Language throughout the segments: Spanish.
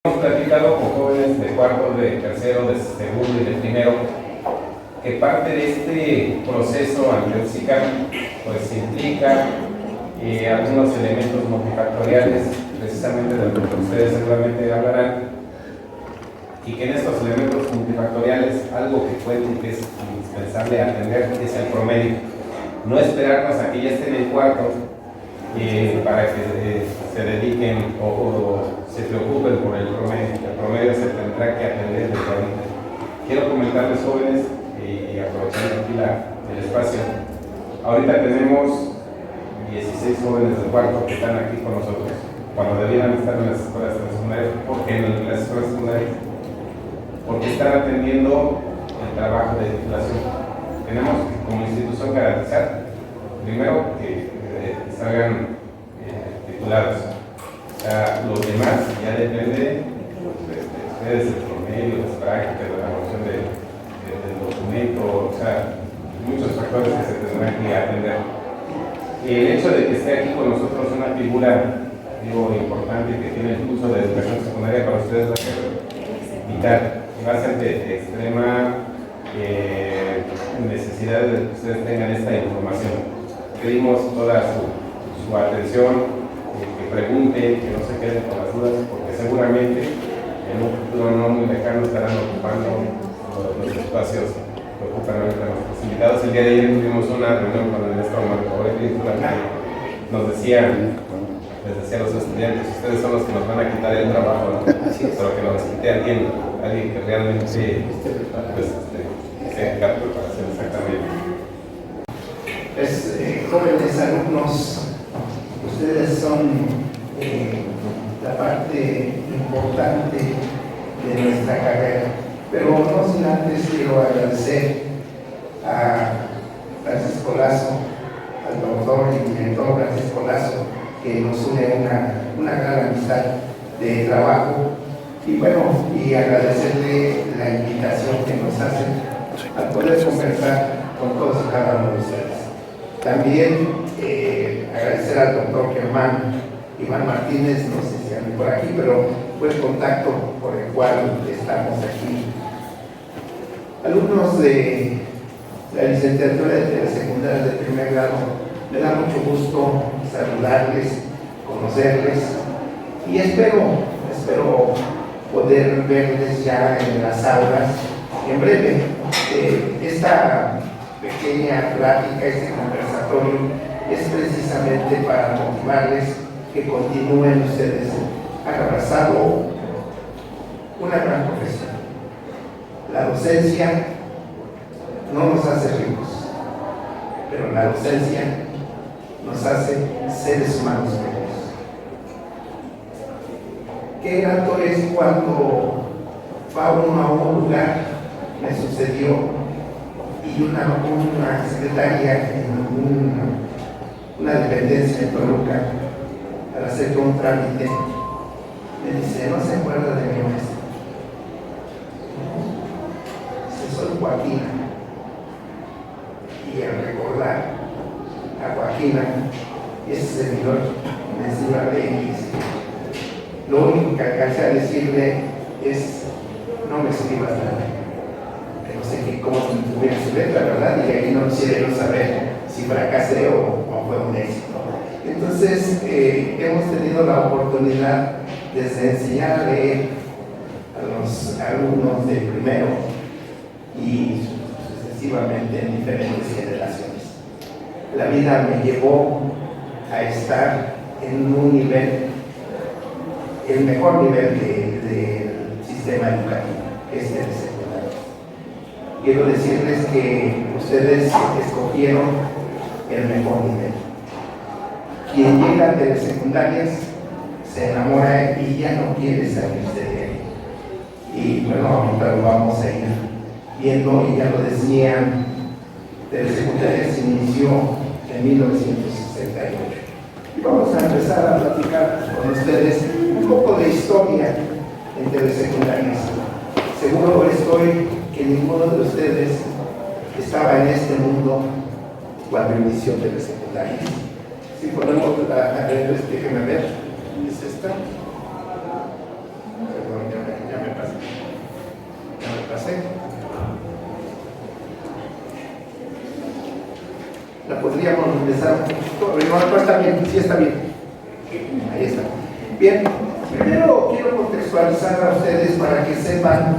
Hemos platicado con jóvenes de cuarto, de tercero, de segundo y de primero que parte de este proceso ante el SICAM pues implica algunos elementos multifactoriales, precisamente de lo que ustedes seguramente hablarán, y que en estos elementos multifactoriales algo que puede que es indispensable atender es el promedio. No esperarnos a que ya estén en cuarto para que se dediquen o se preocupen por el promedio. El promedio se tendrá que atender desde ahorita. Quiero comentarles, jóvenes, y aprovechando aquí el espacio, ahorita tenemos 16 jóvenes de cuarto que están aquí con nosotros, cuando debieran estar en las escuelas secundarias. ¿Por qué en las escuelas secundarias? Porque están atendiendo el trabajo de titulación. Tenemos como institución garantizar, primero, que salgan titulados. O sea, los demás ya depende de ustedes, el promedio, las prácticas, la elaboración del documento, o sea, muchos factores que se tendrán que atender. El hecho de que esté aquí con nosotros una figura, digo, importante, que tiene el curso de educación secundaria para ustedes va a ser vital, va a ser de extrema necesidad de que ustedes tengan esta información. Pedimos toda su atención, que pregunten, que no se queden con las dudas, porque seguramente en un futuro no muy lejano estarán ocupando los espacios que ocupan ahorita nuestros invitados. El día de ayer tuvimos una reunión con el maestro Marco y nos decían, les decía a los estudiantes, ustedes son los que nos van a quitar el trabajo, ¿no? Pero que nos quite alguien que realmente pues, tenga preparación exactamente. Pues, jóvenes alumnos, ustedes son la parte importante de nuestra carrera, pero no sin antes quiero agradecer a Francisco Lazo, al doctor y director Francisco Lazo, que nos une una gran amistad de trabajo, y bueno, y agradecerle la invitación que nos hacen a poder conversar con todos y cada uno de ustedes. También agradecer al doctor Germán Iván Martínez, no sé si anda por aquí, pero fue el contacto por el cual estamos aquí. Alumnos de la licenciatura de secundaria de primer grado, me da mucho gusto saludarles, conocerles, y espero poder verles ya en las aulas en breve. Esta pequeña plática, este conversatorio, es precisamente para motivarles que continúen ustedes. Han abrazado una gran profesión. La docencia no nos hace ricos, pero la docencia nos hace seres humanos plenos. Qué grato es cuando va uno a un lugar, me sucedió, y una secretaria en una dependencia en Toluca, para hacer un trámite, me dice, ¿no se acuerda de mi maestra? Dice, soy Joaquina. Y al recordar a Joaquina, ese servidor me enseñó a leer y dice, lo único que alcancé a decirle es, no me escribas nada. No sé qué, cómo tuviera su letra, ¿verdad? Y ahí no quisiera yo saber si fracasé o fue un éxito. Entonces, hemos tenido la oportunidad de enseñar a leer a los alumnos de primero y sucesivamente en diferentes generaciones. La vida me llevó a estar en un nivel, el mejor nivel del sistema educativo, que es el secundario. Quiero decirles que ustedes escogieron el mejor nivel. Quien llega de las secundarias se enamora y ya no quiere salirse de ahí. Y bueno, ahorita lo vamos a ir viendo, y ya lo decían, de las secundarias se inició en 1968. Y vamos a empezar a platicar con ustedes un poco de historia entre las secundarias. Seguro estoy que ninguno de ustedes estaba en este mundo cuando inició de las secundarias. Si ponemos déjenme ver, ¿es esta? Perdón. La podríamos empezar un poquito. No, no está bien, sí está bien. Ahí está. Bien, primero quiero contextualizar a ustedes para que sepan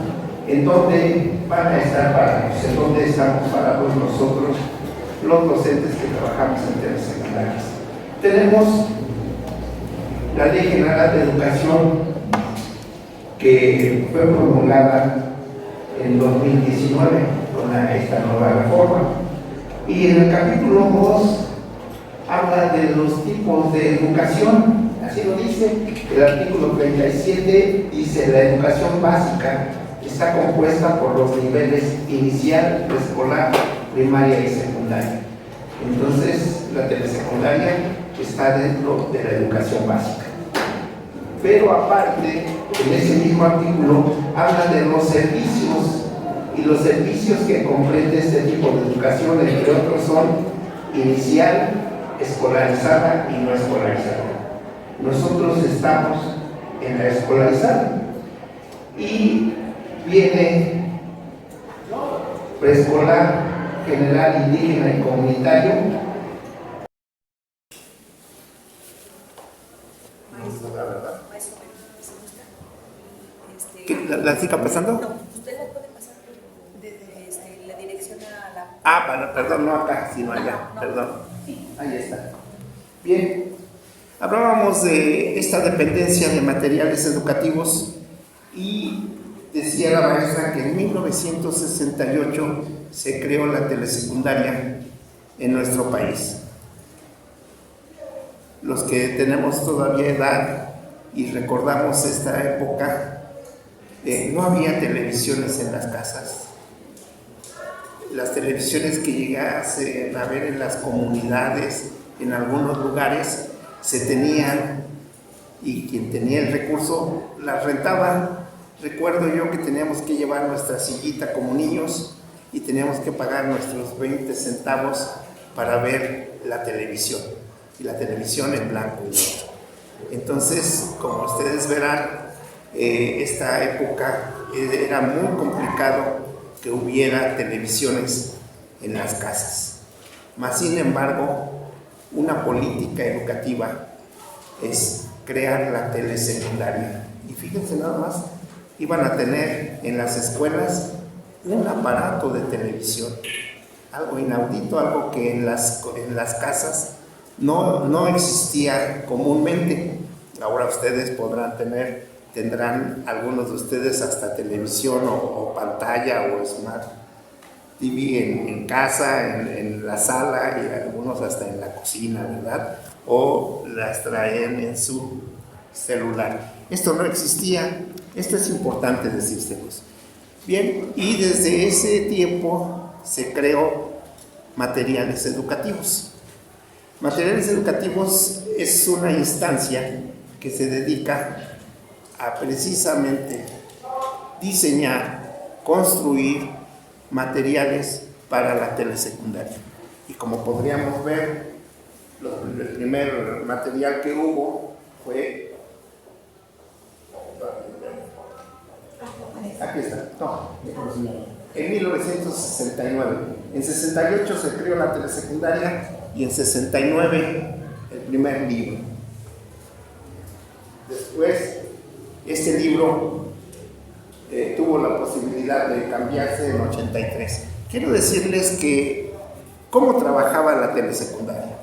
en dónde van a estar parados, en dónde estamos parados nosotros, los docentes que trabajamos en telesecundarias. Tenemos la Ley General de Educación que fue promulgada en 2019 con esta nueva reforma. Y en el capítulo 2 habla de los tipos de educación, así lo dice. El artículo 37 dice: la educación básica está compuesta por los niveles inicial, preescolar, primaria y secundaria. Entonces, la telesecundaria está dentro de la educación básica. Pero aparte, en ese mismo artículo, habla de los servicios, y los servicios que comprende este tipo de educación, entre otros, son inicial, escolarizada y no escolarizada. Nosotros estamos en la escolarizada y viene preescolar, general, indígena y comunitario. ¿La siga pasando? No, usted la puede pasar desde la dirección a la... Ah, bueno, perdón, no acá, sino allá, No. perdón. Ahí está. Bien, hablábamos de esta dependencia de materiales educativos y decía la maestra que en 1968 se creó la telesecundaria en nuestro país. Los que tenemos todavía edad y recordamos esta época, no había televisiones en las casas. Las televisiones que llegasen a ver en las comunidades, en algunos lugares, se tenían, y quien tenía el recurso las rentaba. Recuerdo yo que teníamos que llevar nuestra sillita como niños y teníamos que pagar nuestros 20 centavos para ver la televisión, y la televisión en blanco y negro. Entonces, como ustedes verán, esta época era muy complicado que hubiera televisiones en las casas. Mas, sin embargo, una política educativa es crear la telesecundaria. Y fíjense nada más, iban a tener en las escuelas un aparato de televisión, algo inaudito, algo que en las casas no existía comúnmente. Ahora ustedes tendrán algunos de ustedes hasta televisión o pantalla o smart TV en casa, en la sala, y algunos hasta en la cocina, ¿verdad? O las traen en su celular. Esto no existía. Esto es importante decírselos. Bien, y desde ese tiempo se creó materiales educativos. Materiales educativos es una instancia que se dedica a precisamente diseñar, construir materiales para la telesecundaria. Y como podríamos ver, el primer material que hubo fue... Aquí está, no, en 1969. En 68 se creó la telesecundaria y en 69 el primer libro. Después, este libro tuvo la posibilidad de cambiarse en 83. Quiero decirles que cómo trabajaba la telesecundaria.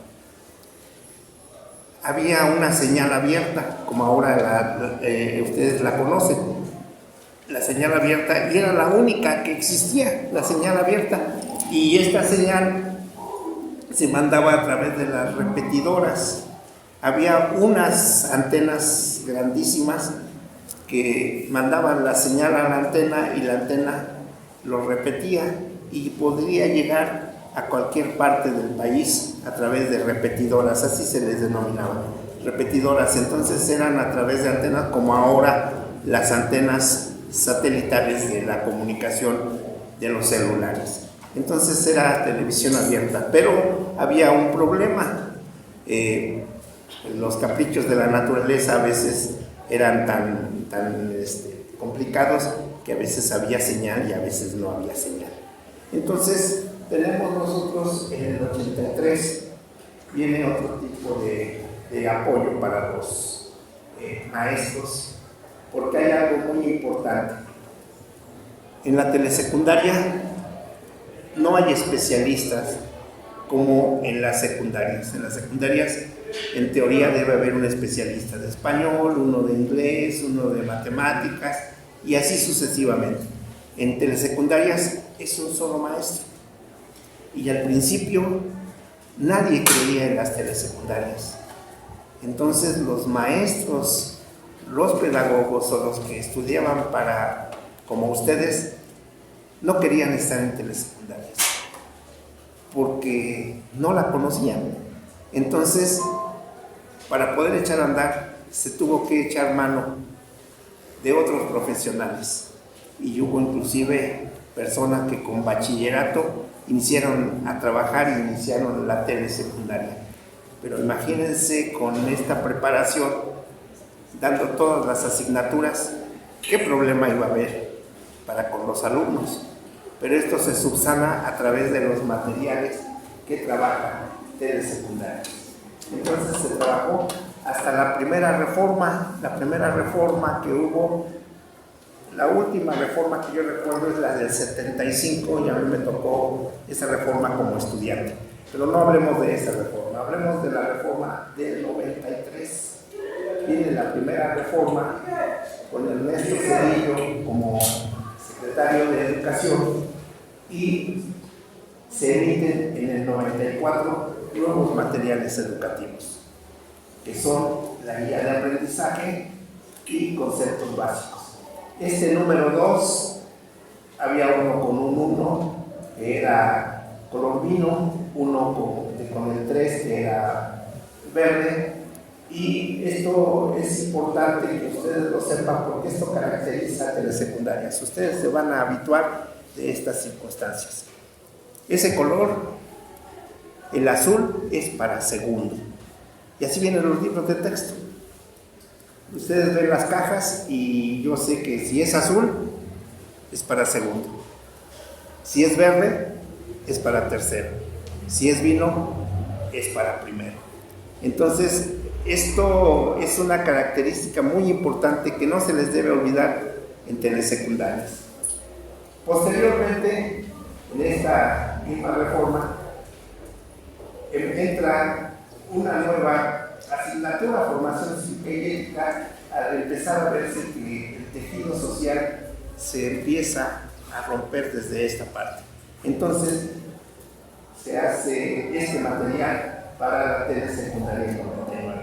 Había una señal abierta, como ahora ustedes la conocen. La señal abierta, y era la única que existía, la señal abierta, y esta señal se mandaba a través de las repetidoras. Había unas antenas grandísimas que mandaban la señal a la antena, y la antena lo repetía y podría llegar a cualquier parte del país a través de repetidoras, así se les denominaba, repetidoras. Entonces eran a través de antenas, como ahora las antenas satelitales de la comunicación de los celulares. Entonces era televisión abierta, pero había un problema. Los caprichos de la naturaleza a veces eran tan complicados que a veces había señal y a veces no había señal. Entonces tenemos nosotros en el 83, viene otro tipo de apoyo para los maestros, porque hay algo muy importante. En la telesecundaria no hay especialistas como en las secundarias. En las secundarias, en teoría, debe haber un especialista de español, uno de inglés, uno de matemáticas, y así sucesivamente. En telesecundarias es un solo maestro. Y al principio nadie creía en las telesecundarias. Entonces los maestros, los pedagogos o los que estudiaban como ustedes, no querían estar en telesecundarias porque no la conocían. Entonces, para poder echar a andar, se tuvo que echar mano de otros profesionales. Y hubo inclusive personas que con bachillerato iniciaron a trabajar y iniciaron la telesecundaria. Pero imagínense con esta preparación, dando todas las asignaturas, qué problema iba a haber para con los alumnos. Pero esto se subsana a través de los materiales que trabaja telesecundaria. Entonces se trabajó hasta la primera reforma que hubo. La última reforma que yo recuerdo es la del 75, y a mí me tocó esa reforma como estudiante. Pero no hablemos de esa reforma, hablemos de la reforma del 93. Viene la primera reforma con Ernesto Zedillo como secretario de Educación, y se emiten en el 94 nuevos materiales educativos, que son la guía de aprendizaje y conceptos básicos. Este número 2, había uno con un 1, que era colombino, uno con el 3, que era verde, y esto es importante que ustedes lo sepan porque esto caracteriza a telesecundarias. Ustedes se van a habituar de estas circunstancias. Ese color, el azul, es para segundo, y así vienen los libros de texto. Ustedes ven las cajas y yo sé que si es azul es para segundo, si es verde es para tercero, si es vino es para primero. Entonces esto es una característica muy importante que no se les debe olvidar en telesecundarias. Posteriormente, en esta misma reforma, entra una nueva asignatura, formación cívica y ética, al empezar a verse que el tejido social se empieza a romper desde esta parte. Entonces, se hace este material para la telesecundaria en 99.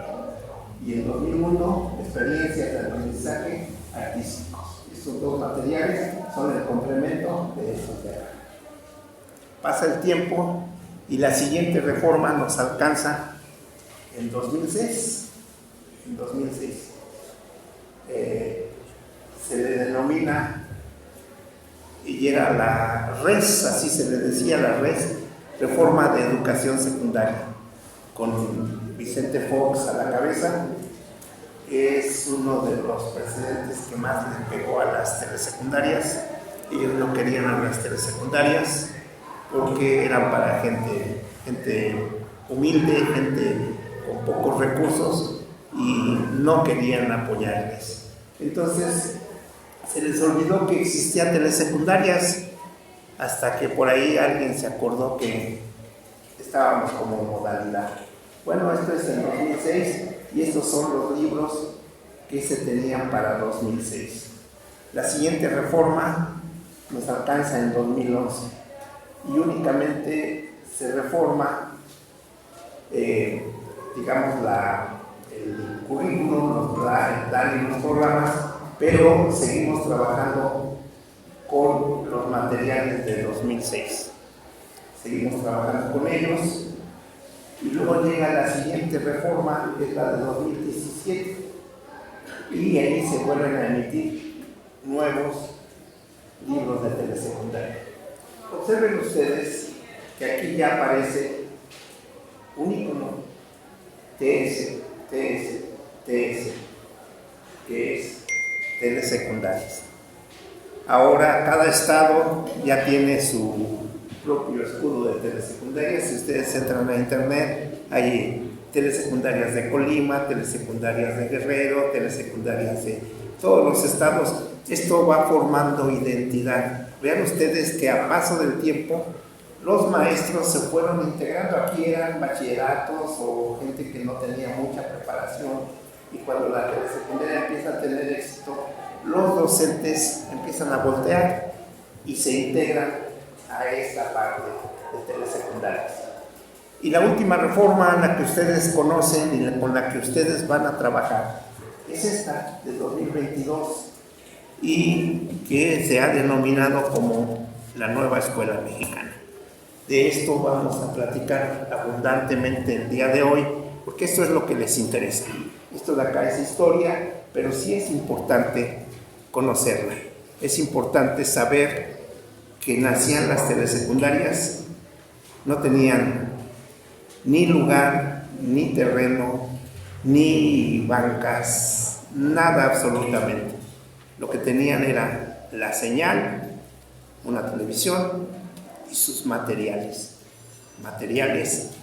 Y en 2001, experiencias de aprendizaje artísticos. Estos dos materiales son el complemento de estos temas. Pasa el tiempo y la siguiente reforma nos alcanza en 2006. En 2006 se le denomina, y era la RES, así se le decía, la RES, Reforma de Educación Secundaria, con Vicente Fox a la cabeza. Es uno de los presidentes que más le pegó a las telesecundarias. Ellos no querían a las telesecundarias porque eran para gente humilde, gente con pocos recursos, y no querían apoyarles. Entonces se les olvidó que existían telesecundarias, hasta que por ahí alguien se acordó que estábamos como modalidad. Bueno, esto es en 2006 y estos son los libros que se tenían para 2006. La siguiente reforma nos alcanza en 2011 y únicamente se reforma digamos el currículum, nos dan los programas, pero seguimos trabajando con los materiales de 2006. Seguimos trabajando con ellos y luego llega la siguiente reforma, que es la de 2017, y ahí se vuelven a emitir nuevos libros de telesecundaria. Observen ustedes que aquí ya aparece un icono TS, que es telesecundarias. Ahora cada estado ya tiene su propio escudo de telesecundarias. Si ustedes entran a internet, hay telesecundarias de Colima, telesecundarias de Guerrero, telesecundarias de todos los estados. Esto va formando identidad. Vean ustedes que a paso del tiempo los maestros se fueron integrando. Aquí eran bachilleratos o gente que no tenía mucha preparación, y cuando la telesecundaria empieza a tener éxito, los docentes empiezan a voltear y se integran a esta parte de telesecundarias. Y la última reforma, la que ustedes conocen y con la que ustedes van a trabajar, es esta de 2022, y que se ha denominado como la nueva escuela mexicana. De esto vamos a platicar abundantemente el día de hoy, porque esto es lo que les interesa. Esto de acá es historia, pero sí es importante conocerla. Es importante saber que nacían las telesecundarias, no tenían ni lugar, ni terreno, ni bancas, nada absolutamente. Lo que tenían era la señal, una televisión y sus materiales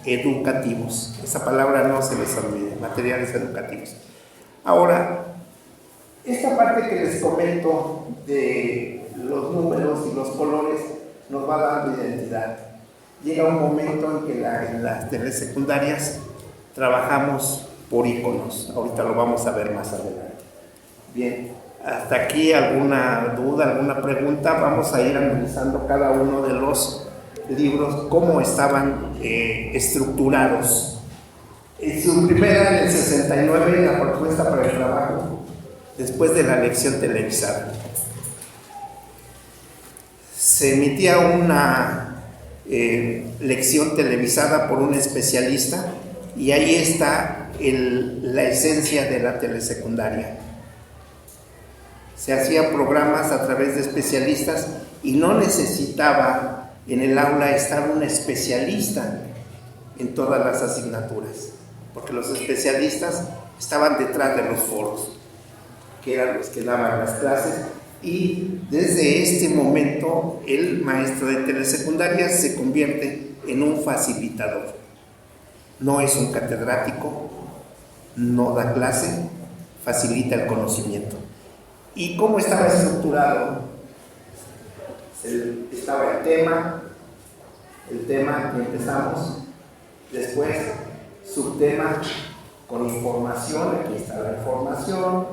educativos. Esa palabra no se les olvide, materiales educativos. Ahora, esta parte que les comento de los números y los colores nos va dando identidad. Llega un momento en que en las telesecundarias trabajamos por iconos. Ahorita lo vamos a ver más adelante. Bien, hasta aquí alguna duda, alguna pregunta. Vamos a ir analizando cada uno de los libros, cómo estaban estructurados. En su primera, en el 69, la propuesta para el trabajo, después de la lección televisada. Se emitía una lección televisada por un especialista, y ahí está la esencia de la telesecundaria. Se hacían programas a través de especialistas y no necesitaba en el aula estar un especialista en todas las asignaturas, porque los especialistas estaban detrás de los foros, que eran los que daban las clases, y desde este momento el maestro de telesecundarias se convierte en un facilitador. No es un catedrático, no da clase, facilita el conocimiento. ¿Y cómo estaba estructurado? Estaba el tema que empezamos, después subtema con información, aquí está la información.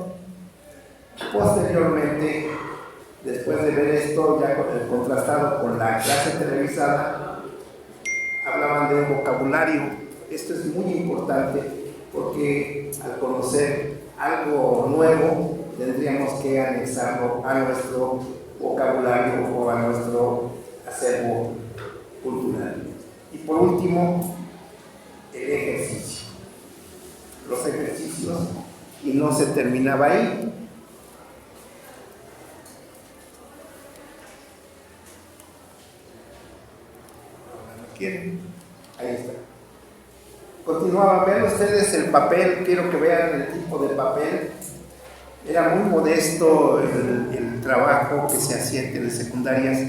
Posteriormente, después de ver esto ya contrastado con la clase televisada, hablaban de un vocabulario. Esto es muy importante porque al conocer algo nuevo tendríamos que anexarlo a nuestro vocabulario o a nuestro acervo cultural. Y por último, el ejercicio. Los ejercicios, y no se terminaba ahí. ¿Lo quieren? Ahí está. Continuaba, vean ustedes el papel, quiero que vean el tipo de papel. Era muy modesto el trabajo que se hacía en telesecundarias,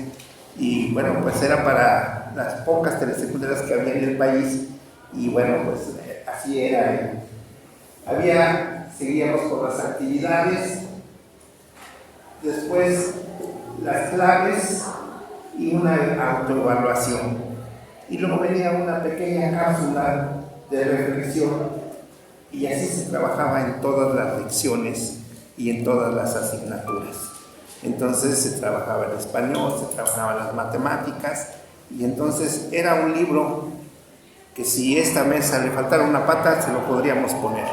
y bueno, pues era para las pocas telesecundarias que había en el país, y bueno, pues así era. Seguíamos con las actividades, después las claves y una autoevaluación, y luego venía una pequeña cápsula de reflexión, y así se trabajaba en todas las lecciones y en todas las asignaturas. Entonces se trabajaba el español, se trabajaban las matemáticas, y entonces era un libro que si esta mesa le faltara una pata se lo podríamos poner.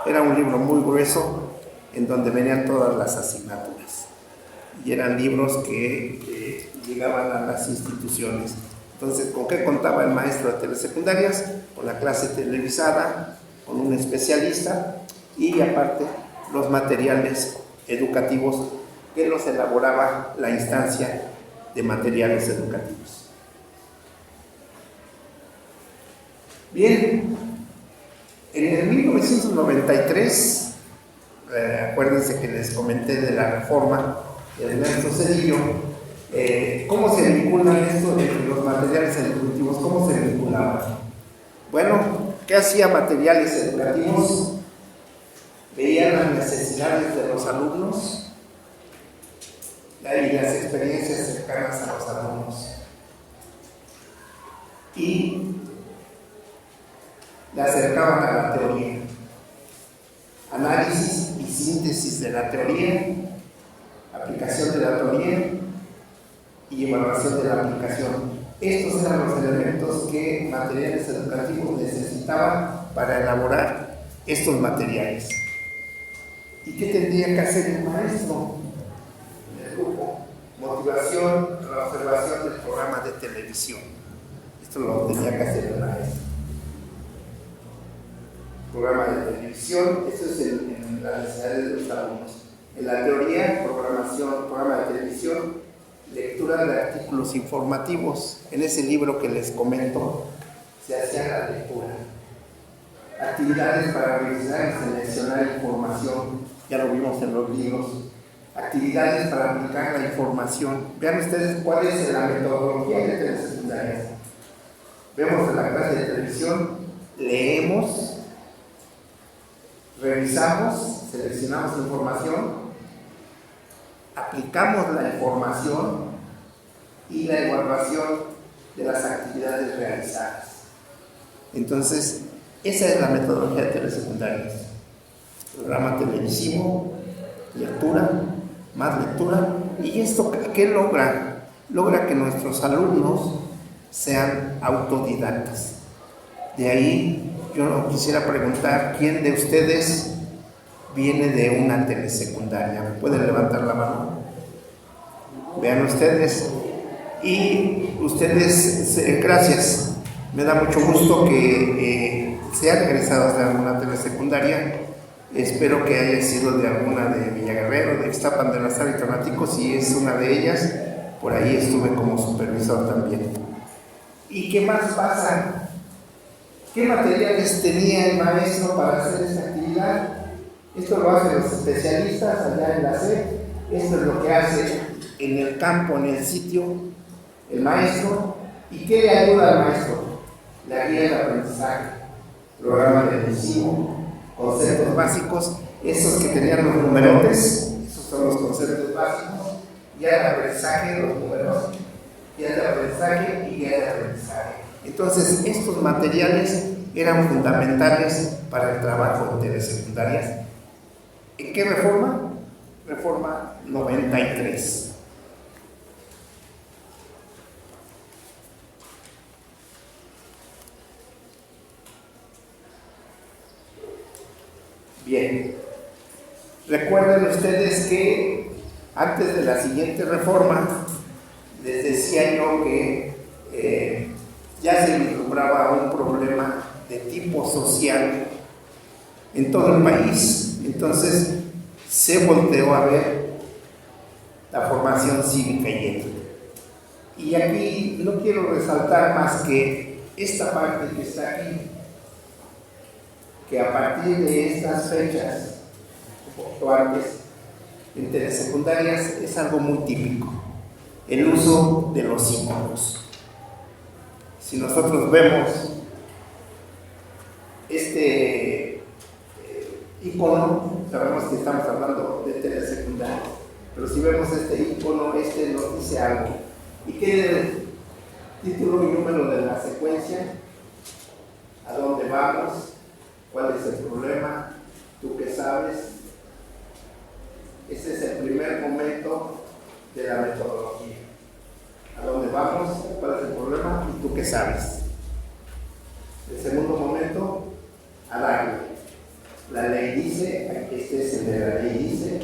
Era un libro muy grueso en donde venían todas las asignaturas, y eran libros que llegaban a las instituciones. Entonces, ¿con qué contaba el maestro de telesecundarias? Con la clase televisada, con un especialista, y aparte los materiales educativos que los elaboraba la instancia de materiales educativos. Bien, en el 1993, acuérdense que les comenté de la reforma de Ernesto Zedillo, ¿Cómo se vinculan esto de los materiales educativos? ¿Cómo se vinculaban? Bueno, ¿qué hacía materiales educativos? Veían las necesidades de los alumnos y las experiencias cercanas a los alumnos. Y le acercaban a la teoría. Análisis y síntesis de la teoría, aplicación de la teoría y evaluación de la aplicación. Estos eran los elementos que materiales educativos necesitaban para elaborar estos materiales. ¿Y qué tendría que hacer el maestro? El grupo. Motivación, la observación del programa de televisión. Esto lo tenía que hacer el maestro. Programa de televisión, esto es en las necesidades de los alumnos. En la teoría, programación, programa de televisión, lectura de artículos informativos. En ese libro que les comento, se hacía la lectura. Actividades para revisar y seleccionar información, ya lo vimos en los libros. Actividades para aplicar la información. Vean ustedes cuál es la metodología de telesecundarias. Vemos en la clase de televisión, leemos, revisamos, seleccionamos información, aplicamos la información y la evaluación de las actividades realizadas. Entonces, esa es la metodología de telesecundarias. Programa televisivo, lectura, más lectura. ¿Y esto qué logra? Logra que nuestros alumnos sean autodidactas. De ahí yo quisiera preguntar, ¿quién de ustedes viene de una telesecundaria? ¿Me pueden levantar la mano? Vean ustedes. Y ustedes, gracias. Me da mucho gusto que sean egresados de alguna telesecundaria. Espero que haya sido de alguna de Villaguerrero, de Ixtapan de la Sal y Tonático. Si es una de ellas, por ahí estuve como supervisor también. ¿Y qué más pasa? ¿Qué materiales tenía el maestro para hacer esta actividad? Esto lo hacen los especialistas allá en la SEP. Esto es lo que hace en el campo, en el sitio, el maestro. ¿Y qué le ayuda al maestro? La guía del aprendizaje, programa televisivo, conceptos básicos, esos que tenían los numerotes, esos son los conceptos básicos, guía de aprendizaje, los números, guía de aprendizaje y guía de aprendizaje. Entonces, estos materiales eran fundamentales para el trabajo de telesecundarias. ¿En qué reforma? Reforma 93. Bien, recuerden ustedes que antes de la siguiente reforma les decía yo que ya se vislumbraba un problema de tipo social en todo el país. Entonces se volteó a ver la formación cívica y ética. Y aquí no quiero resaltar más que esta parte que está aquí, que a partir de estas fechas, un poquito antes, en telesecundarias es algo muy típico, el uso de los símbolos. Si nosotros vemos este icono, sabemos que estamos hablando de telesecundarias, pero si vemos este icono, este nos dice algo. ¿Y qué es el título y número de la secuencia? ¿A dónde vamos? ¿Cuál es el problema? ¿Tú qué sabes? Ese es el primer momento de la metodología. ¿A dónde vamos? ¿Cuál es el problema? ¿Y tú qué sabes? El segundo momento, a darle. La ley dice, aquí este es el de la ley dice,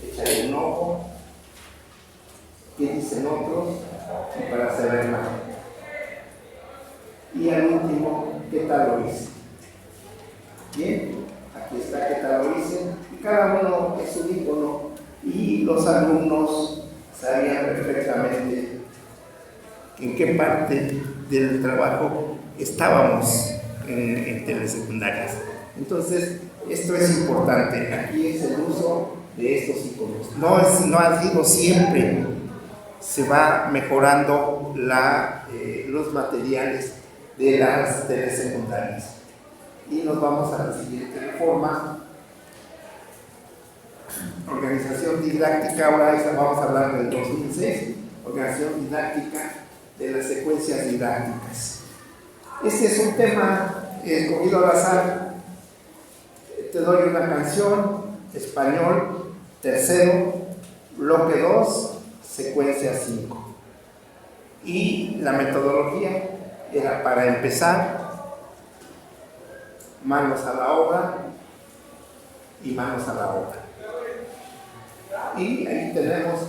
échale un ojo, ¿qué dicen otros? Y para saberla. Y al último, ¿qué tal lo hice? Bien, aquí está, ¿qué tal lo hice? Y cada uno es un ícono y los alumnos sabían perfectamente en qué parte del trabajo estábamos en telesecundarias. Entonces, esto es importante. Aquí es el uso de estos iconos. No ha sido siempre se va mejorando los materiales de las telesecundarias. Y nos vamos a la siguiente reforma. Organización didáctica, ahora vamos a hablar del 2006, organización didáctica de las secuencias didácticas. Este es un tema escogido al azar. Te doy una canción, español, tercero, bloque 2, secuencia 5. Y la metodología era para empezar, manos a la obra y manos a la obra. Y ahí tenemos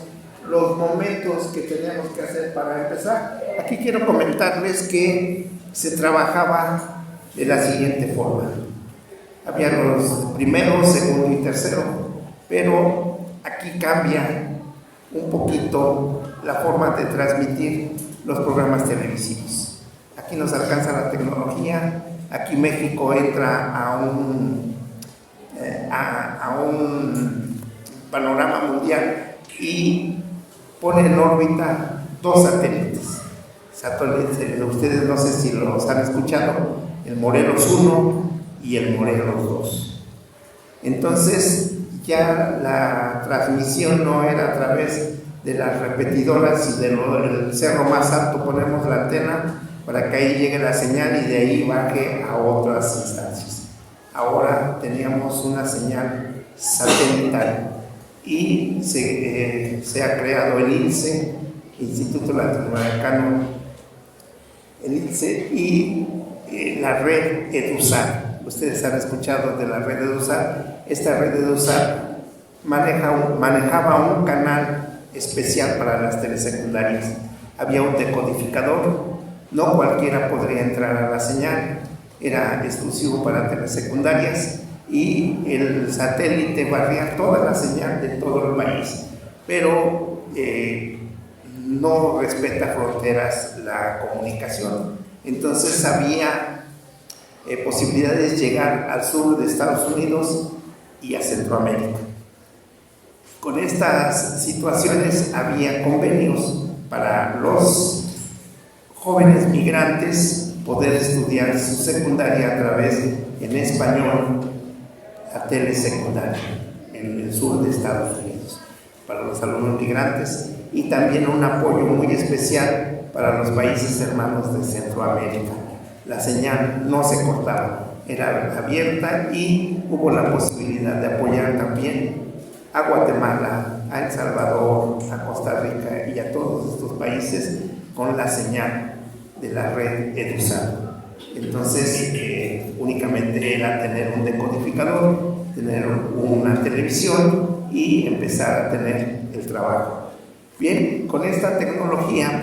los momentos que tenemos que hacer para empezar. Aquí quiero comentarles que se trabajaba de la siguiente forma. Había los primero, segundo y tercero, pero aquí cambia un poquito la forma de transmitir los programas televisivos. Aquí nos alcanza la tecnología, aquí México entra a un panorama mundial y pone en órbita 2 satélites. Ustedes no sé si los han escuchado, el Morelos 1 y el Morelos 2. Entonces ya la transmisión no era a través de las repetidoras y del cerro más alto ponemos la antena para que ahí llegue la señal y de ahí baje a otras instancias. Ahora teníamos una señal satelital y se ha creado el INSE, Instituto Latinoamericano, el INSE y la red EDUSAR. Ustedes han escuchado de la red EDUSAR. Esta red EDUSAR manejaba un canal especial para las telesecundarias. Había un decodificador, no cualquiera podría entrar a la señal, era exclusivo para telesecundarias y el satélite barría toda la señal de todo el país, pero no respeta fronteras la comunicación. Entonces había posibilidades de llegar al sur de Estados Unidos y a Centroamérica. Con estas situaciones había convenios para los jóvenes migrantes poder estudiar su secundaria a través, en español, la telesecundaria en el sur de Estados Unidos para los alumnos migrantes, y también un apoyo muy especial para los países hermanos de Centroamérica. La señal no se cortaba, era abierta y hubo la posibilidad de apoyar también a Guatemala, a El Salvador, a Costa Rica y a todos estos países con la señal de la red EDUSAR. Entonces únicamente era tener un decodificador, tener una televisión y empezar a tener el trabajo. Bien, con esta tecnología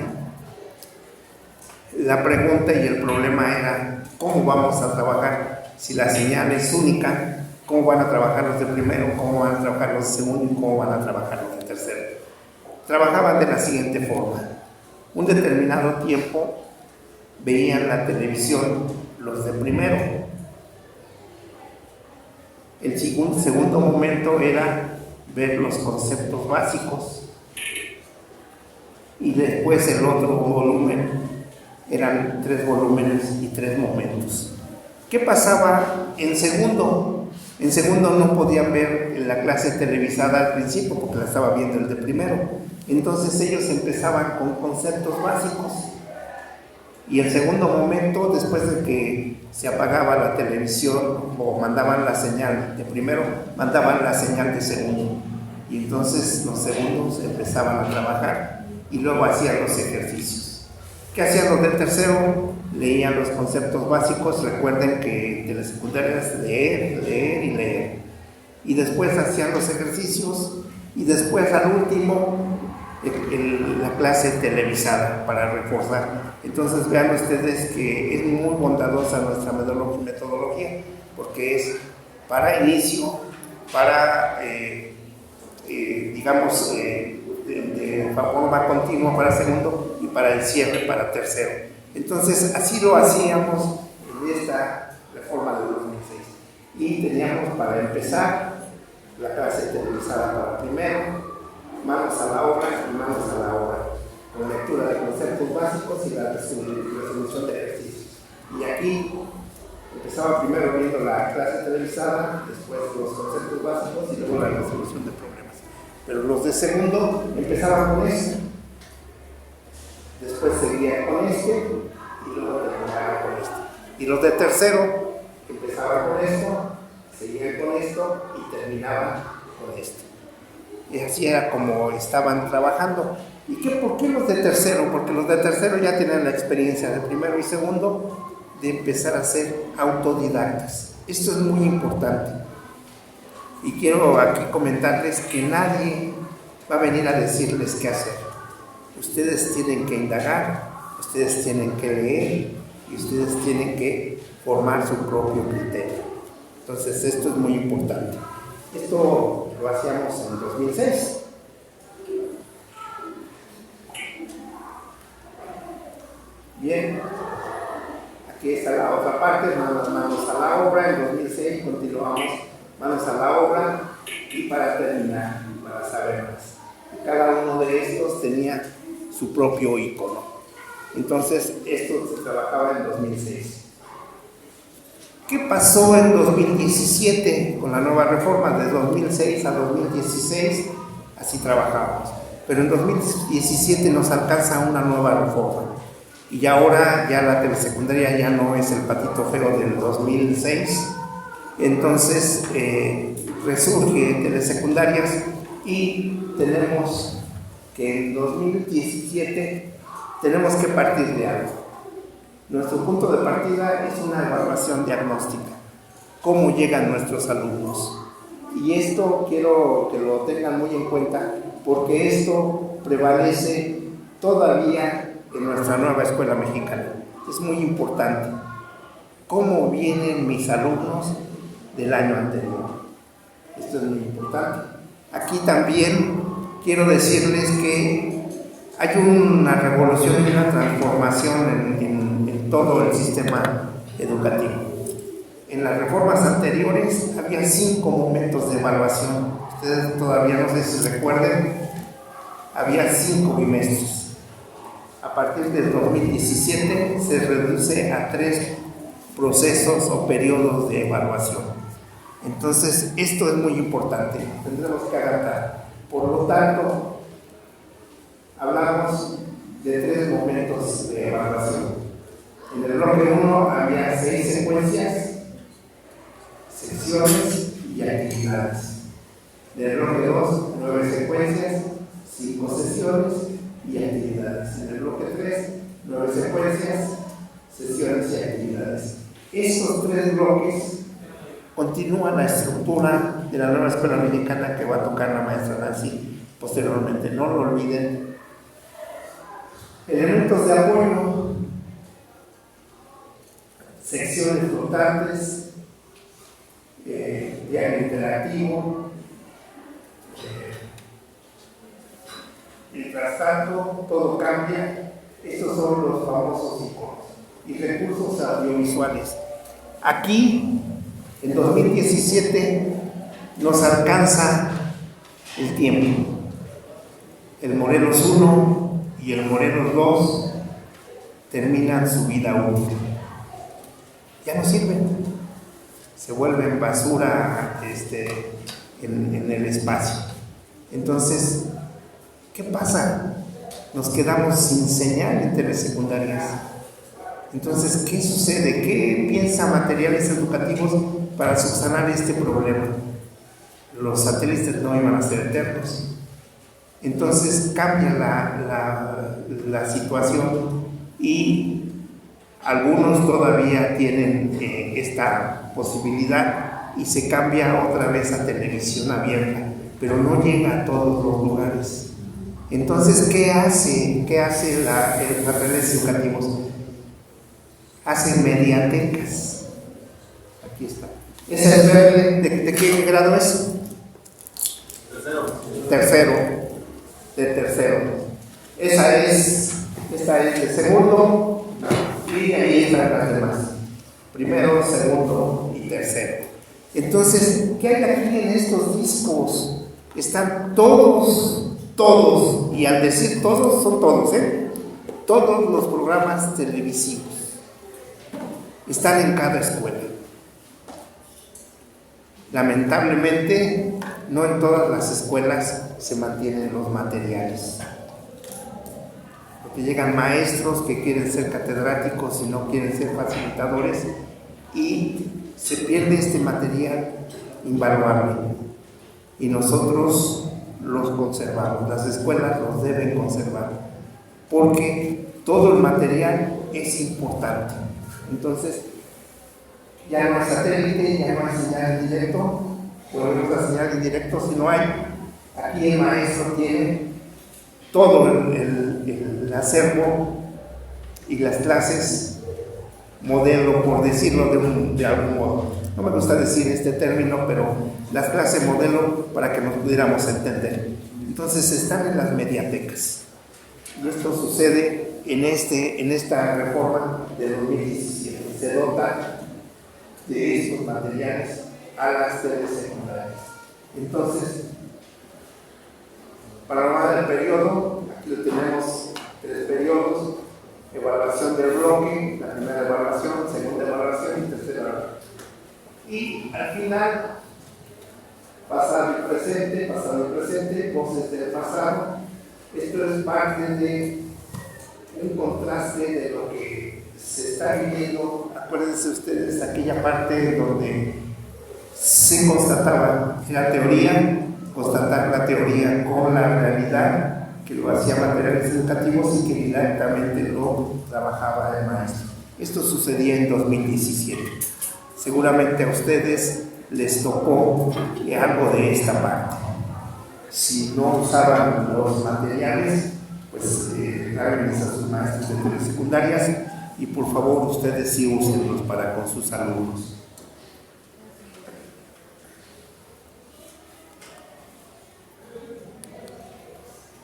la pregunta y el problema era ¿cómo vamos a trabajar? Si la señal es única, ¿cómo van a trabajar los de primero? ¿Cómo van a trabajar los de segundo? ¿Y cómo van a trabajar los de tercero? Trabajaban de la siguiente forma. Un determinado tiempo veían la televisión los de primero. El segundo momento era ver los conceptos básicos. Y después el otro volumen, eran 3 volúmenes y 3 momentos. ¿Qué pasaba en segundo? En segundo no podían ver la clase televisada al principio porque la estaba viendo el de primero. Entonces ellos empezaban con conceptos básicos. Y el segundo momento, después de que se apagaba la televisión o mandaban la señal de primero, mandaban la señal de segundo. Y entonces los segundos empezaban a trabajar y luego hacían los ejercicios. ¿Qué hacían los del tercero? Leían los conceptos básicos. Recuerden que de la secundaria es leer, leer y leer. Y después hacían los ejercicios y después al último la clase televisada para reforzar. Entonces vean ustedes que es muy bondadosa nuestra metodología porque es para inicio, para de forma continua para segundo y para el cierre para tercero. Entonces así lo hacíamos en esta reforma de 2006 y teníamos para empezar la clase televisada para primero, manos a la obra y manos a la obra. con lectura de conceptos básicos y la resolución de ejercicios. Y aquí empezaba primero viendo la clase televisada, después los conceptos básicos y luego la resolución de problemas. Pero los de segundo empezaban con esto, después seguían con este y luego terminaban con esto. Y los de tercero empezaban con esto, seguían con esto y terminaban con esto. Y así era como estaban trabajando. ¿Y por qué los de tercero? Porque los de tercero ya tienen la experiencia de primero y segundo de empezar a ser autodidactas. Esto es muy importante. Y quiero aquí comentarles que nadie va a venir a decirles qué hacer. Ustedes tienen que indagar, ustedes tienen que leer y ustedes tienen que formar su propio criterio. Entonces esto es muy importante. Esto lo hacíamos en 2006. Bien, aquí está la otra parte, manos a la obra. En 2006 continuamos manos a la obra y para terminar, para saber más. Cada uno de estos tenía su propio icono. Entonces esto se trabajaba en 2006. ¿Qué pasó en 2017 con la nueva reforma? De 2006 a 2016 así trabajábamos, pero en 2017 nos alcanza una nueva reforma y ahora ya la telesecundaria ya no es el patito feo del 2006. Entonces resurge telesecundarias y tenemos que en 2017 tenemos que partir de algo. Nuestro punto de partida es una evaluación diagnóstica, cómo llegan nuestros alumnos. Y esto quiero que lo tengan muy en cuenta porque esto prevalece todavía en nuestra nueva escuela mexicana. Es muy importante. ¿Cómo vienen mis alumnos del año anterior? Esto es muy importante. Aquí también quiero decirles que hay una revolución y una transformación en todo el sistema educativo. En las reformas anteriores había 5 momentos de evaluación. Ustedes todavía no sé si recuerden, había 5 bimestres. A partir del 2017 se reduce a 3 procesos o periodos de evaluación. Entonces, esto es muy importante, tendremos que adaptar. Por lo tanto, hablamos de 3 momentos de evaluación. En el bloque 1 había 6 secuencias, secciones y actividades. En el bloque 2, 9 secuencias, 5 sesiones y actividades. En el bloque 3, 9 secuencias, sesiones y actividades. Estos 3 bloques continúan la estructura de la nueva escuela mexicana que va a tocar la maestra Nancy posteriormente. No lo olviden. Elementos de apoyo, secciones flotantes, diario interactivo. Mientras tanto, todo cambia. Estos son los famosos iconos y recursos audiovisuales. Aquí, en 2017, nos alcanza el tiempo. El Morelos 1 y el Morelos 2 terminan su vida útil. Ya no sirven, se vuelven basura en el espacio. Entonces, ¿qué pasa? Nos quedamos sin señal en telesecundarias. Entonces, ¿qué sucede? ¿Qué piensa Materiales Educativos para subsanar este problema? Los satélites no iban a ser eternos. Entonces cambia la situación y algunos todavía tienen esta posibilidad y se cambia otra vez a televisión abierta, pero no llega a todos los lugares. Entonces, ¿qué hace los Materiales Educativos? Hacen mediatecas. Aquí está. ¿Ese es verde? ¿De qué grado es? Tercero. De tercero. Esta es de segundo y ahí están las demás. Primero, segundo y tercero. Entonces, ¿qué hay aquí en estos discos? Están todos todos, y al decir todos, son todos, todos los programas televisivos están en cada escuela. Lamentablemente, no en todas las escuelas se mantienen los materiales. Porque llegan maestros que quieren ser catedráticos y no quieren ser facilitadores, y se pierde este material invaluable. Y nosotros los conservamos, las escuelas los deben conservar, porque todo el material es importante. Entonces, ya no hay satélite, ya no hay señal en directo, podemos la señal en directo si no hay. Aquí el maestro tiene todo el acervo y las clases modelo, por decirlo de algún modo. No me gusta decir este término, pero las clases modelo para que nos pudiéramos entender. Entonces están en las mediatecas. Y esto sucede en esta reforma de 2017. Se dota de estos materiales a las telesecundarias. Entonces, para armar el periodo, aquí lo tenemos 3 periodos: evaluación del bloque, la primera evaluación, segunda evaluación y tercera evaluación. Y al final, pasado y presente, voces del pasado. Esto es parte de un contraste de lo que se está viviendo. Acuérdense ustedes de aquella parte donde se constataba la teoría, constatar la teoría con la realidad, que lo hacía materiales educativos y que directamente lo trabajaba el maestro. Esto sucedía en 2017. Seguramente a ustedes les tocó algo de esta parte. Si no usaban los materiales, pues háganles a sus maestros de telesecundarias, y por favor ustedes sí úsenlos para con sus alumnos.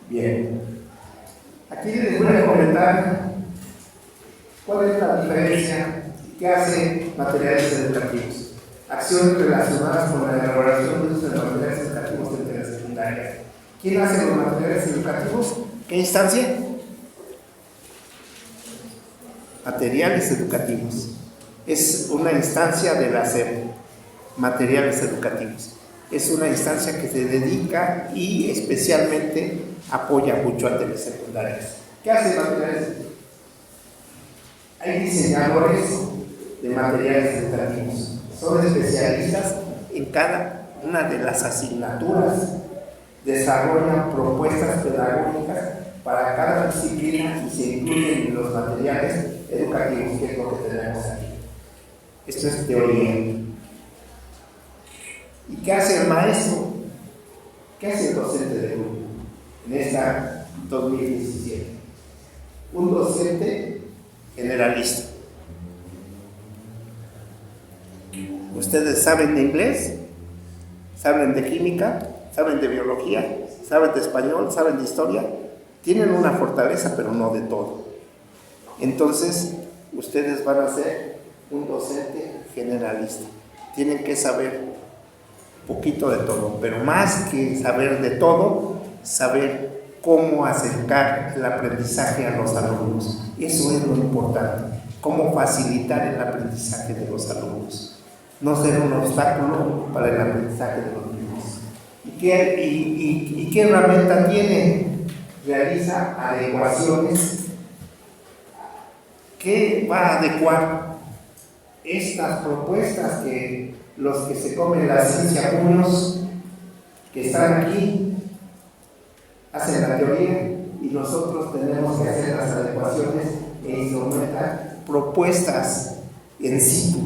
Bien, aquí les voy a comentar cuál es la diferencia que hace materiales educativos. Acciones relacionadas con la elaboración de los materiales educativos de telesecundaria. ¿Quién hace los materiales educativos? ¿Qué instancia? Materiales educativos. Es una instancia del hacer materiales educativos. Es una instancia que se dedica y especialmente apoya mucho a telesecundarias. ¿Qué hace materiales? Hay diseñadores de materiales educativos. Son especialistas en cada una de las asignaturas. Desarrollan propuestas pedagógicas para cada disciplina y se incluyen en los materiales educativos, que es lo que tenemos aquí. Esto es teoría. ¿Y qué hace el maestro? ¿Qué hace el docente de grupo en esta 2017? Un docente generalista. Ustedes saben de inglés, saben de química, saben de biología, saben de español, saben de historia. Tienen una fortaleza, pero no de todo. Entonces, ustedes van a ser un docente generalista. Tienen que saber poquito de todo, pero más que saber de todo, saber cómo acercar el aprendizaje a los alumnos. Eso es lo importante, cómo facilitar el aprendizaje de los alumnos, no ser un obstáculo para el aprendizaje de los niños. ¿Y qué herramienta tiene? Realiza adecuaciones que va a adecuar estas propuestas que los que se comen la ciencia puros, que están aquí, hacen la teoría, y nosotros tenemos que hacer las adecuaciones e instrumentar propuestas en situ,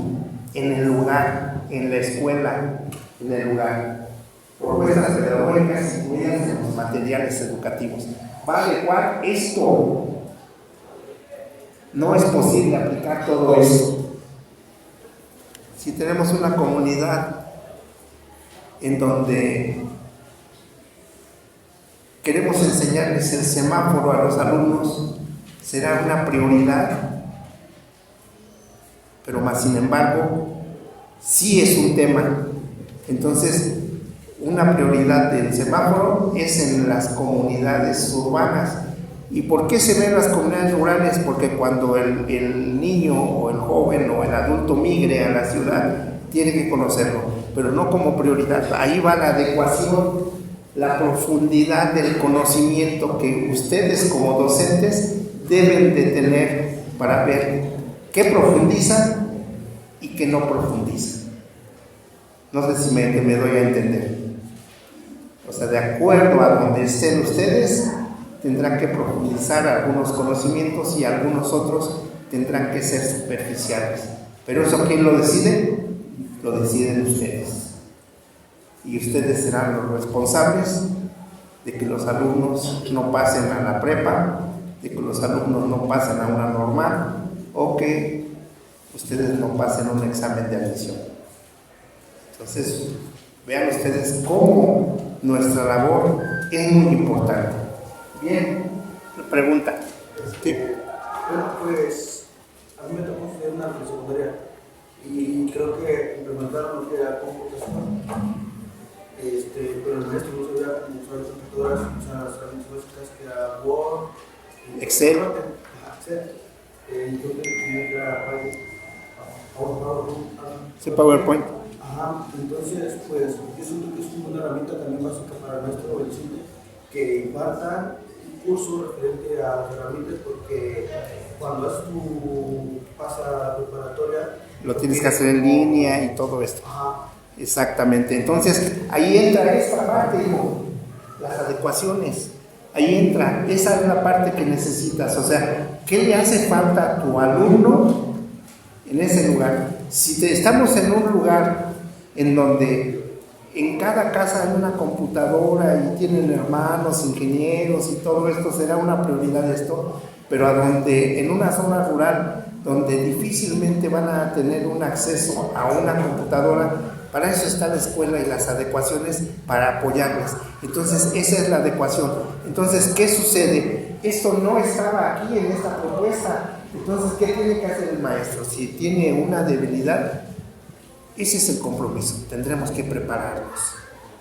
en el lugar, en la escuela, en el lugar. Propuestas pedagógicas incluidas en los materiales educativos. Va a adecuar esto. No es posible aplicar todo esto. Si tenemos una comunidad en donde queremos enseñarles el semáforo a los alumnos, será una prioridad, pero más sin embargo, sí es un tema. Entonces, una prioridad del semáforo es en las comunidades urbanas. ¿Y por qué se ven las comunidades rurales? Porque cuando el niño o el joven o el adulto migre a la ciudad, tiene que conocerlo, pero no como prioridad. Ahí va la adecuación, la profundidad del conocimiento que ustedes como docentes deben de tener para ver qué profundizan y qué no profundizan. No sé si me doy a entender. O sea, de acuerdo a donde estén ustedes, tendrán que profundizar algunos conocimientos y algunos otros tendrán que ser superficiales. Pero eso, ¿quién lo decide? Lo deciden ustedes. Y ustedes serán los responsables de que los alumnos no pasen a la prepa, de que los alumnos no pasen a una normal o que ustedes no pasen un examen de admisión. Entonces, vean ustedes cómo nuestra labor es muy importante. Bien, pregunta. Sí. Bueno, pues a mí me tocó estudiar una secundaria y creo que implementaron lo que era computación. Pero el maestro no sabía cómo usar las computadoras, usar las herramientas básicas que era Word, Excel. Excel. Yo tenía que era PowerPoint. Ajá, entonces, pues yo siento que es una herramienta también básica para el maestro adolescente que impartan un curso referente a las herramientas, porque cuando haces tu pasa preparatoria Lo tienes que hacer en línea y todo esto. Ajá. Exactamente. Entonces, ahí entra esta parte, digo, las adecuaciones. Ahí entra, esa es la parte que necesitas. O sea, ¿qué le hace falta a tu alumno en ese lugar? Si estamos en un lugar en donde en cada casa hay una computadora y tienen hermanos, ingenieros y todo esto, será una prioridad esto, pero a donde en una zona rural donde difícilmente van a tener un acceso a una computadora, para eso está la escuela y las adecuaciones para apoyarles. Entonces, esa es la adecuación. Entonces, ¿qué sucede? Esto no estaba aquí en esta propuesta. Entonces, ¿qué tiene que hacer el maestro? Si tiene una debilidad, ese es el compromiso. Tendremos que prepararnos.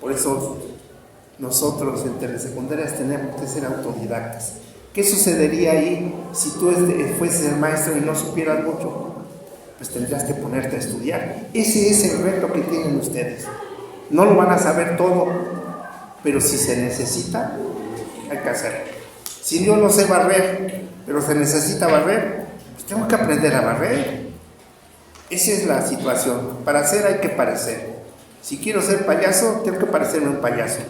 Por eso, nosotros en telesecundarias tenemos que ser autodidactas. ¿Qué sucedería ahí si tú fueses el maestro y no supieras mucho? Pues tendrías que ponerte a estudiar. Ese es el reto que tienen ustedes. No lo van a saber todo, pero si se necesita, hay que hacerlo. Si yo no sé barrer, pero se necesita barrer, pues tengo que aprender a barrer. Esa es la situación. Para hacer hay que parecer. Si quiero ser payaso, tengo que parecerme un payaso.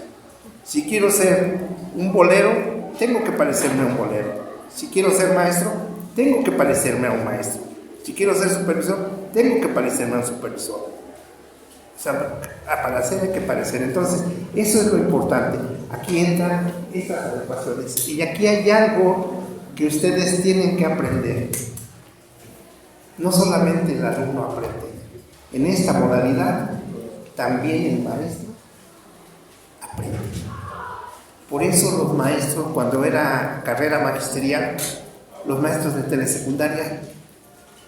Si quiero ser un bolero, tengo que parecerme a un bolero. Si quiero ser maestro, tengo que parecerme a un maestro. Si quiero ser supervisor, tengo que parecerme a un supervisor. O sea, para hacer hay que parecer. Entonces, eso es lo importante. Aquí entran estas adecuaciones. Y aquí hay algo que ustedes tienen que aprender. No solamente el alumno aprende. En esta modalidad, también el maestro aprende. Por eso los maestros, cuando era carrera magisterial, los maestros de telesecundaria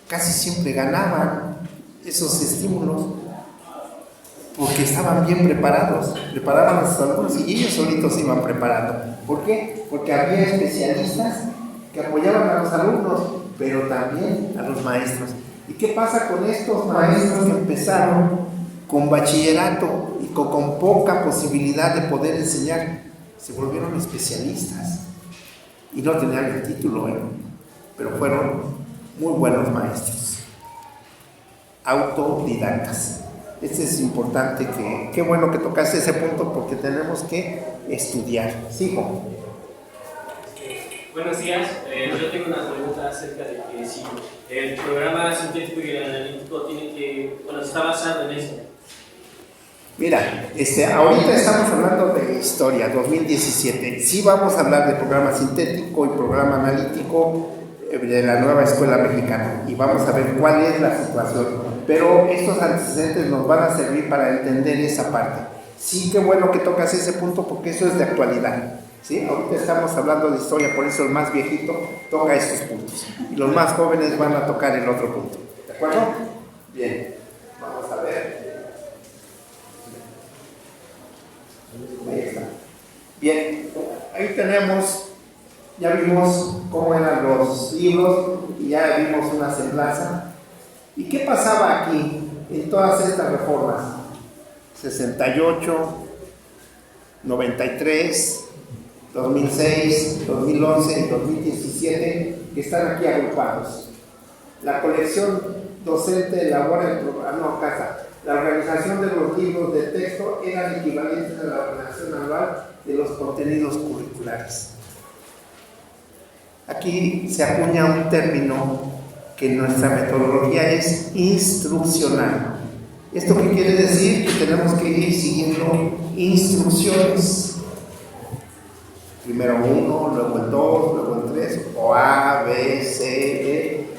casi siempre ganaban esos estímulos porque estaban bien preparados, preparaban a sus alumnos y ellos solitos se iban preparando. ¿Por qué? Porque había especialistas que apoyaban a los alumnos, pero también a los maestros. ¿Y qué pasa con estos maestros que empezaron con bachillerato y con poca posibilidad de poder enseñar? Se volvieron especialistas y no tenían el título, pero fueron muy buenos maestros, autodidactas. Este es importante, qué bueno que tocaste ese punto porque tenemos que estudiar. Sigo. Buenos días, yo tengo una pregunta acerca de que si el programa sintético y analítico tiene que, está basado en eso. Mira, ahorita estamos hablando de historia, 2017. Sí vamos a hablar de programa sintético y programa analítico de la nueva escuela mexicana y vamos a ver cuál es la situación, pero estos antecedentes nos van a servir para entender esa parte. Sí, qué bueno que tocas ese punto porque eso es de actualidad, ¿sí? Ahorita estamos hablando de historia, por eso el más viejito toca estos puntos y los más jóvenes van a tocar el otro punto, ¿de acuerdo? Bien, vamos a ver. ya vimos cómo eran los libros y ya vimos una semblanza. ¿Y qué pasaba aquí en todas estas reformas? 68, 93, 2006, 2011 y 2017, que están aquí agrupados. La colección docente elabora el programa, la organización de los libros de texto era el equivalente a la organización anual de los contenidos curriculares. Aquí se acuña un término que en nuestra metodología es instruccional. ¿Esto qué quiere decir? Que tenemos que ir siguiendo instrucciones. Primero uno, luego el 2, luego el 3, o A, B, C, E,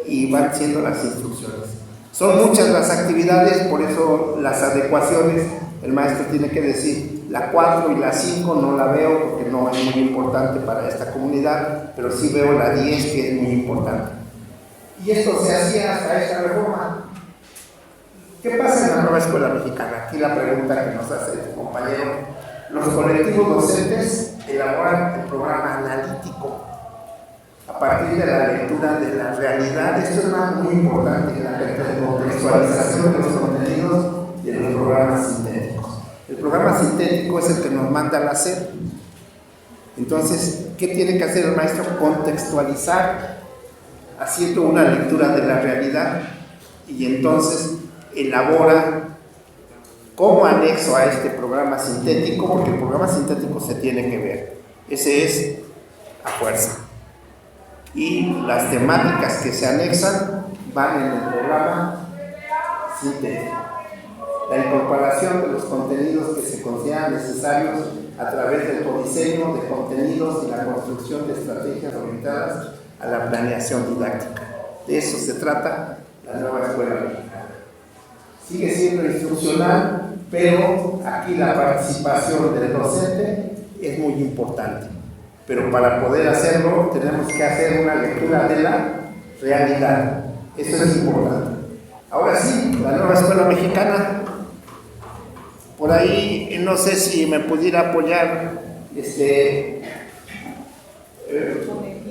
y van siendo las instrucciones. Son muchas las actividades, por eso las adecuaciones, el maestro tiene que decir, la 4 y la 5 no la veo porque no es muy importante para esta comunidad, pero sí veo la 10 que es muy importante. Y esto se hacía hasta esta reforma. ¿Qué pasa en la nueva escuela mexicana? Aquí la pregunta que nos hace el compañero. Los colectivos docentes elaboran el programa analítico a partir de la lectura de la realidad. Esto es muy importante en la contextualización de los contenidos de los programas sintéticos. El programa sintético es el que nos manda al hacer. Entonces, ¿qué tiene que hacer el maestro? Contextualizar, haciendo una lectura de la realidad, y entonces elabora como anexo a este programa sintético, porque el programa sintético se tiene que ver. Ese es a fuerza. Y las temáticas que se anexan van en el programa sintético. La incorporación de los contenidos que se consideran necesarios a través del codiseño de contenidos y la construcción de estrategias orientadas a la planeación didáctica. De eso se trata la nueva escuela mexicana. Sigue siendo instruccional, pero aquí la participación del docente es muy importante. Pero para poder hacerlo tenemos que hacer una lectura de la realidad. Eso es importante. Ahora sí, la nueva escuela mexicana. Por ahí no sé si me pudiera apoyar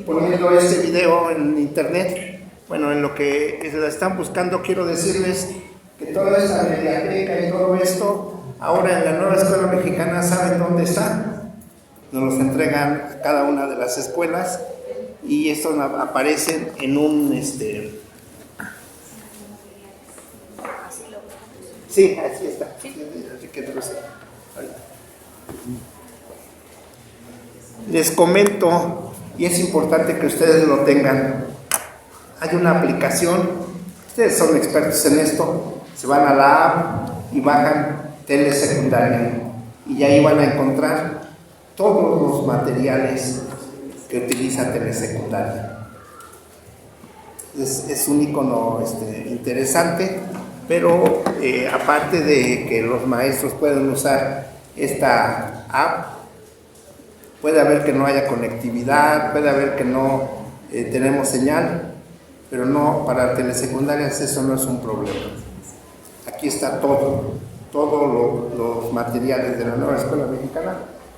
poniendo este video en internet. Bueno, en lo que la están buscando, quiero decirles que toda esta biblioteca y todo esto, ahora en la nueva escuela mexicana, ¿saben dónde está? Nos los entregan a cada una de las escuelas y estos aparecen en un Sí, así está. Les comento, y es importante que ustedes lo tengan, hay una aplicación, ustedes son expertos en esto, se van a la app y bajan Telesecundaria, y ahí van a encontrar todos los materiales que utiliza Telesecundaria. Es un icono interesante, pero aparte de que los maestros pueden usar esta app, puede haber que no haya conectividad, puede haber que no tenemos señal, pero no, para telesecundarias eso no es un problema. Aquí está todos los materiales de la nueva escuela mexicana,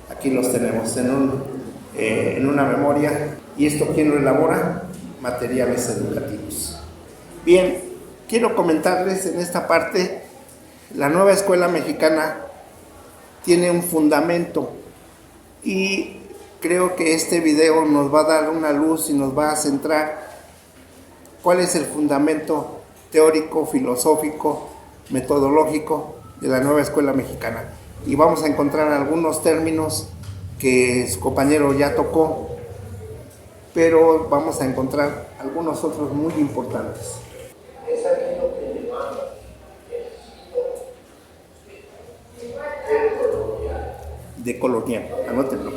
aquí los tenemos en una memoria. ¿Y esto quién lo elabora? Materiales educativos. Bien, quiero comentarles en esta parte, la nueva escuela mexicana tiene un fundamento y creo que este video nos va a dar una luz y nos va a centrar cuál es el fundamento teórico, filosófico, metodológico de la nueva escuela mexicana. Y vamos a encontrar algunos términos que su compañero ya tocó, pero vamos a encontrar algunos otros muy importantes. Es aquí lo que llamamos de colonial. Anótenlo.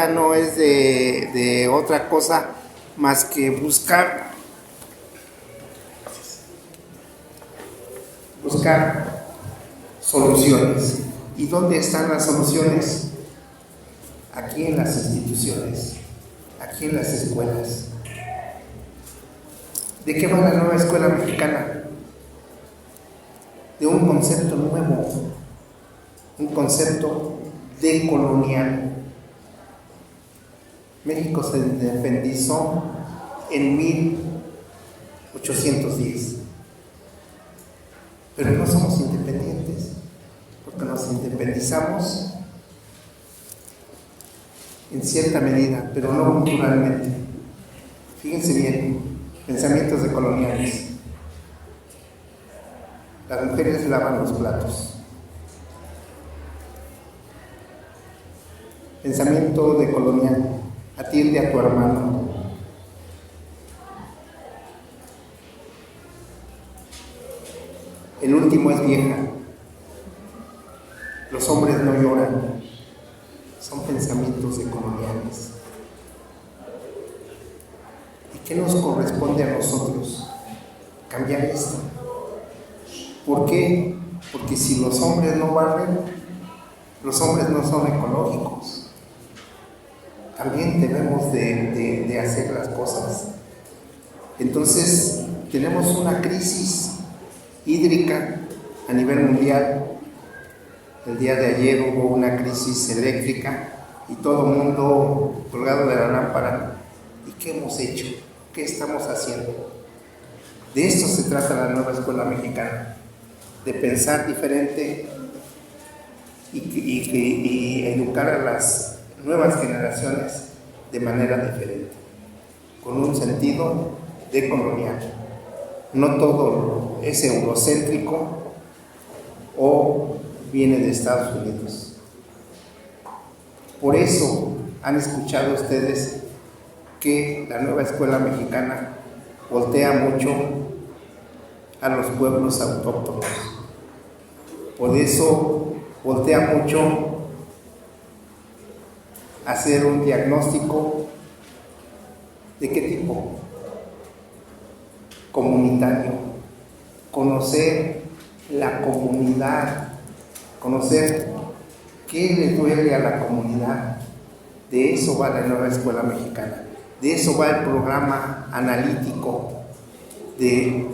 ya no es de otra cosa más que buscar soluciones. ¿Y dónde están las soluciones? Aquí en las instituciones, aquí en las escuelas. ¿De qué va la nueva escuela mexicana? De un concepto nuevo, un concepto decolonial. México se independizó en 1810, pero no somos independientes, porque nos independizamos en cierta medida, pero no culturalmente. Fíjense bien, pensamientos decoloniales. Las mujeres lavan los platos. Pensamiento decolonial. Atiende a tu hermano. El último es vieja. Los hombres no lloran. Son pensamientos decoloniales. ¿Y qué nos corresponde a nosotros? Cambiar esto. ¿Por qué? Porque si los hombres no barren, los hombres no son ecológicos. También debemos de hacer las cosas. Entonces, tenemos una crisis hídrica a nivel mundial. El día de ayer hubo una crisis eléctrica y todo el mundo colgado de la lámpara. ¿Y qué hemos hecho? ¿Qué estamos haciendo? De esto se trata la nueva escuela mexicana, de pensar diferente y educar a las nuevas generaciones de manera diferente, con un sentido decolonial. No todo es eurocéntrico o viene de Estados Unidos. Por eso han escuchado ustedes que la nueva escuela mexicana voltea mucho a los pueblos autóctonos. Por eso voltea mucho a hacer un diagnóstico de qué tipo, comunitario, conocer la comunidad, conocer qué le duele a la comunidad. De eso va la nueva escuela mexicana, de eso va el programa analítico, de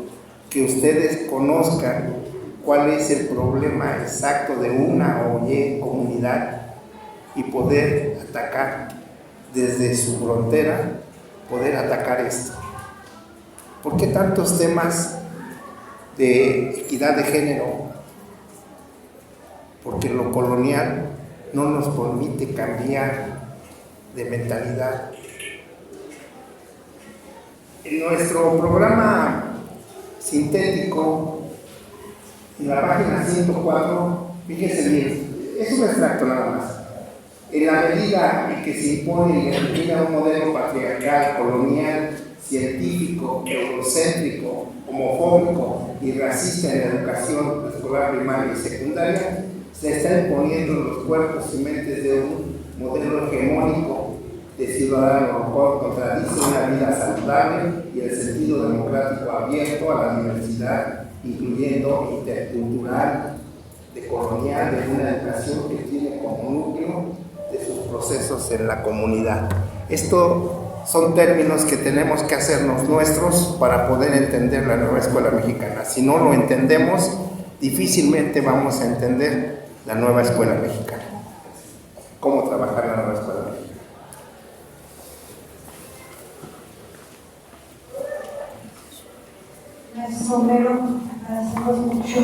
que ustedes conozcan cuál es el problema exacto de una o Y comunidad y poder atacar desde su frontera, poder atacar esto. ¿Por qué tantos temas de equidad de género? Porque lo colonial no nos permite cambiar de mentalidad. En nuestro programa sintético, en la página 104, fíjense bien, es un extracto nada más. En la medida en que se impone y elimina un modelo patriarcal, colonial, científico, eurocéntrico, homofóbico y racista en la educación escolar primaria y secundaria, se está imponiendo en los cuerpos y mentes de un modelo hegemónico de ciudadano, lo cual contradice una vida saludable y el sentido democrático abierto a la diversidad, incluyendo intercultural, decolonial, de una educación que tiene como núcleo de sus procesos en la comunidad. Esto son términos que tenemos que hacernos nuestros para poder entender la nueva escuela mexicana. Si no lo entendemos, difícilmente vamos a entender la nueva escuela mexicana. ¿Cómo trabajar la nueva escuela mexicana? Gracias, Homero. Agradecemos mucho